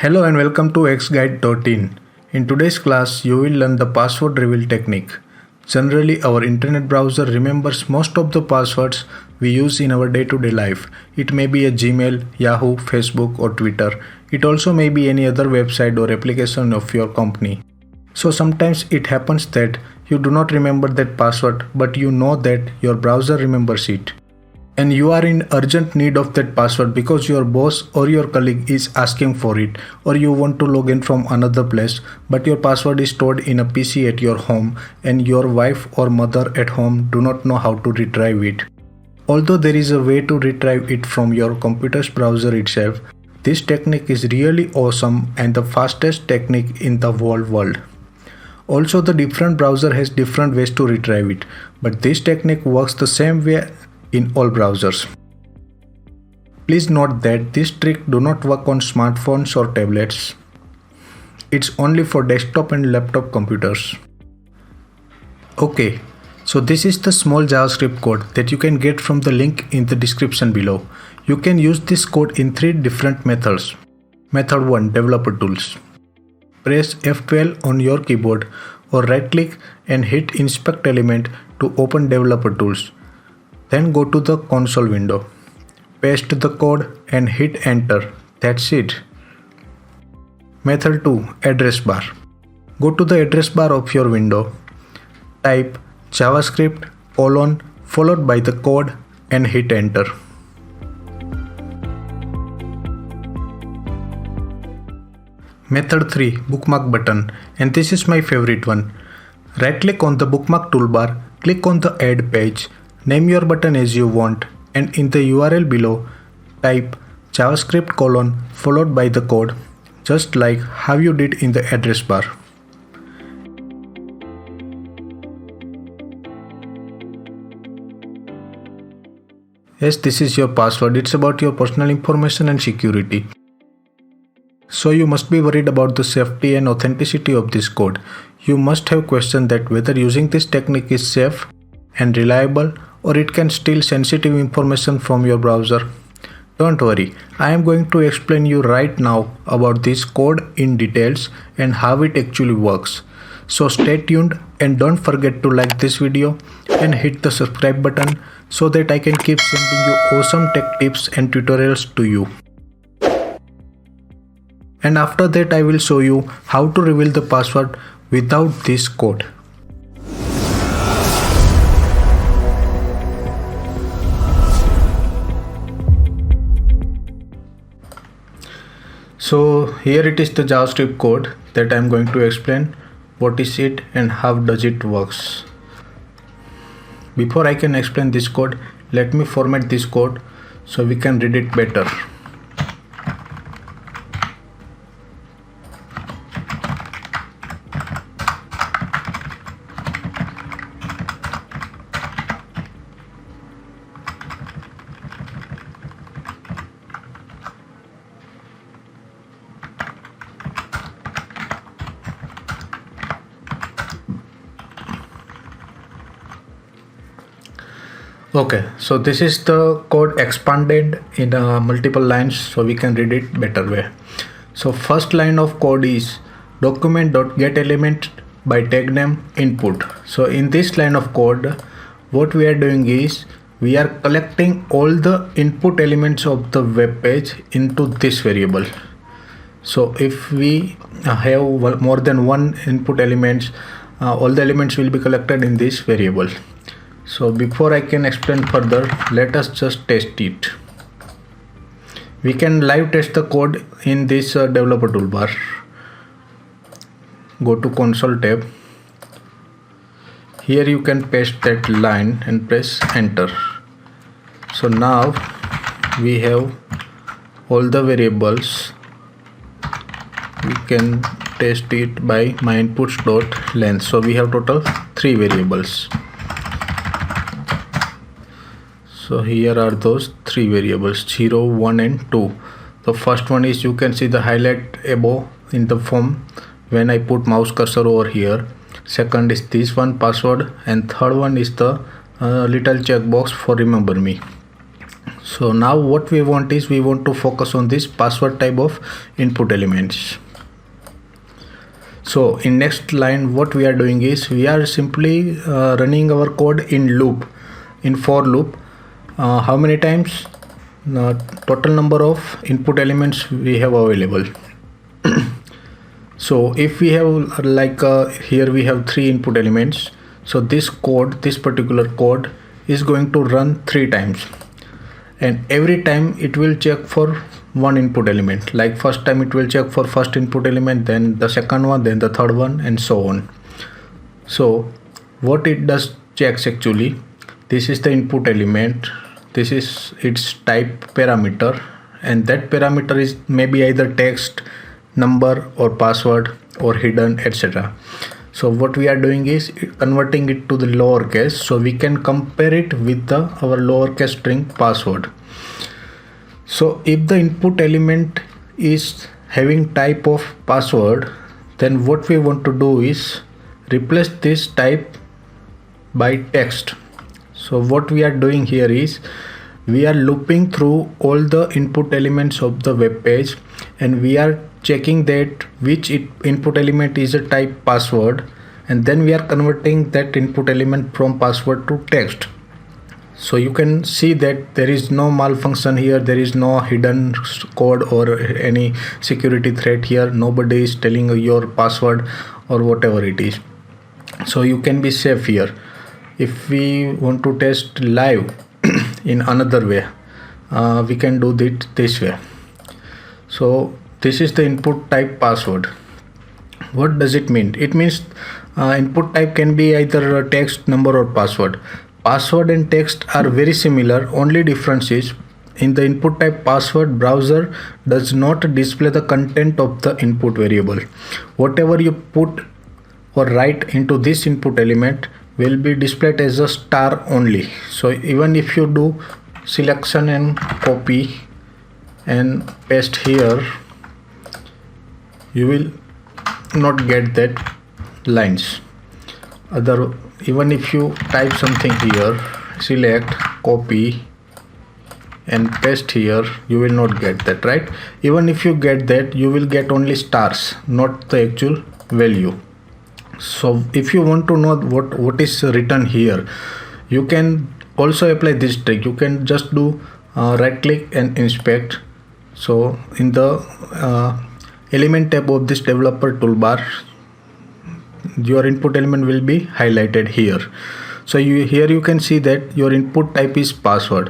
Hello and welcome to xguide.in. In today's class, you will learn the password reveal technique. Generally, our internet browser remembers most of the passwords we use in our day-to-day life. It may be a Gmail, Yahoo, Facebook or Twitter. It also may be any other website or application of your company. So sometimes it happens that you do not remember that password, but you know that your browser remembers it. And you are in urgent need of that password because your boss or your colleague is asking for it, or you want to log in from another place, but your password is stored in a PC at your home and your wife or mother at home do not know how to retrieve it. Although there is a way to retrieve it from your computer's browser itself, this technique is really awesome and the fastest technique in the whole world. Also, the different browser has different ways to retrieve it, but this technique works the same way in all browsers. Please note that this trick do not work on smartphones or tablets. It's only for desktop and laptop computers. Okay, so this is the small JavaScript code that you can get from the link in the description below. You can use this code in 3 different methods. Method 1, Developer Tools. Press F12 on your keyboard or right click and hit Inspect Element to open Developer Tools. Then go to the console window, paste the code and hit enter. That's it. Method 2, Address Bar. Go to the address bar of your window, type JavaScript : followed by the code and hit enter. Method 3, Bookmark Button, and this is my favorite one. Right click on the bookmark toolbar, click on the add page. Name your button as you want and in the URL below type JavaScript : followed by the code, just like how you did in the address bar. Yes, this is your password. It's about your personal information and security. So you must be worried about the safety and authenticity of this code. You must have questioned that whether using this technique is safe and reliable, or it can steal sensitive information from your browser. Don't worry, I am going to explain you right now about this code in details and how it actually works. So stay tuned and don't forget to like this video and hit the subscribe button so that I can keep sending you awesome tech tips and tutorials to you. And after that I will show you how to reveal the password without this code. So here it is, the JavaScript code that I am going to explain what is it and how does it works. Before I can explain this code, let me format this code so we can read it better. Okay, so this is the code expanded in multiple lines so we can read it better way. So first line of code is document.getElement by tag name input. So in this line of code, what we are doing is we are collecting all the input elements of the web page into this variable. So if we have more than one input elements, all the elements will be collected in this variable. So before I can explain further, let us just test it. We can live test the code in this developer toolbar. Go to console tab. Here you can paste that line and press enter. So now we have all the variables. We can test it by myInputs.length. So we have total 3 variables. So here are those 3 variables, 0, 1 and 2. The first one is, you can see the highlight above in the form when I put mouse cursor over here. Second is this one, password, and third one is the little checkbox for remember me. So now what we want is, we want to focus on this password type of input elements. So in next line what we are doing is, we are simply running our code in loop, in for loop. How many times? Total number of input elements we have available. So if we have here we have 3 input elements, so this particular code is going to run 3 times, and every time it will check for one input element. Like first time it will check for first input element, then the second one, then the third one, and so on. So what it does checks actually, this is the input element, this is its type parameter, and that parameter is maybe either text, number, or password, or hidden, etc. So what we are doing is converting it to the lowercase, so we can compare it with our lowercase string password. So if the input element is having type of password, then what we want to do is replace this type by text. So what we are doing here is, we are looping through all the input elements of the web page, and we are checking that which input element is a type password, and then we are converting that input element from password to text. So you can see that there is no malfunction here, there is no hidden code or any security threat here. Nobody is telling your password or whatever it is. So you can be safe here. If we want to test live in another way, we can do it this way. So this is the input type password. What does it mean? It means input type can be either a text, number, or password. Password and text are very similar. Only difference is, in the input type password, browser does not display the content of the input variable. Whatever you put or write into this input element will be displayed as a star only. So even if you do selection and copy and paste here, you will not get that lines. Even if you type something here, select, copy and paste here, you will not get that, right? Even if you get that, you will get only stars, not the actual value. So if you want to know what is written here, you can also apply this trick. You can just do right click and inspect. So in the element tab of this developer toolbar, your input element will be highlighted here. So here you can see that your input type is password.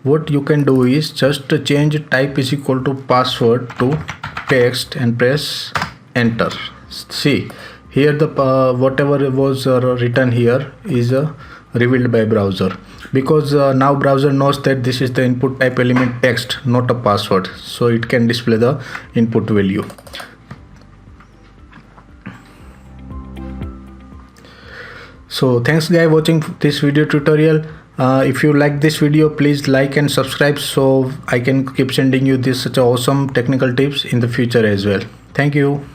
What you can do is just change type is equal to password to text and press enter. See here, the whatever was written here is revealed by browser, because now browser knows that this is the input type element text, not a password, so it can display the input value. So thanks guys watching this video tutorial. If you like this video, please like and subscribe, so I can keep sending you this such awesome technical tips in the future as well. Thank you.